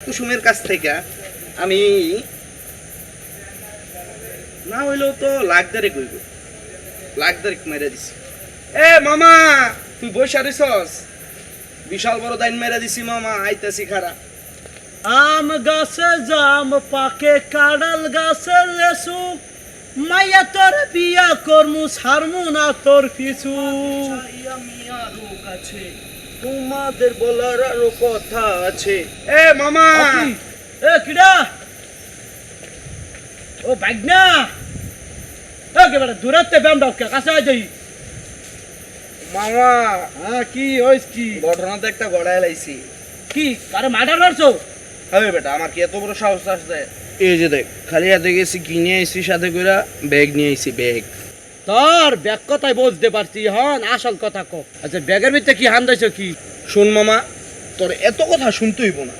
কুসুমের কাছ থেকে আমি না হইলেও তো লাখদারে কইব, লাখদারে মেরে দিছি। এ মামা তুই বসে দিছস, বিশাল বড় দাইন মেরে দিছি মামা, আইতাছি খারা। আম গাছে জাম পাকে, কাঁড়াল গাছে লেসু, মাইয়া তোর বিয়া করমু ছাড়মু না তোর পিছু। তোমাদের বলার আরো কথা আছে। এ মামা এ কিডা? ও ভাগনা, এ কেবারে দূরতে ব্যাম ডাউকে কাছে আই যাই। মামা হ্যাঁ কি হইছ কি? ঘটনা তো একটা গড়ায় লাইছি। কি কারে মার্ডার করছো? হবে বেটা, আমার কি এত বড় সাহস আসছে? এই যে দেখ, খালি হাতে গেছি, কিনে আইছি সাথে কইরা, ব্যাগ নিয়ে আইছি, ব্যাগ। তোর ব্যাগ কথাই বুঝতে পারছি, হন আসল কথা কো। আচ্ছা ব্যাগের ভিতরে কি হান্দাইছো কি? শুন মামা, তোর এত কথা শুনতে হইব না।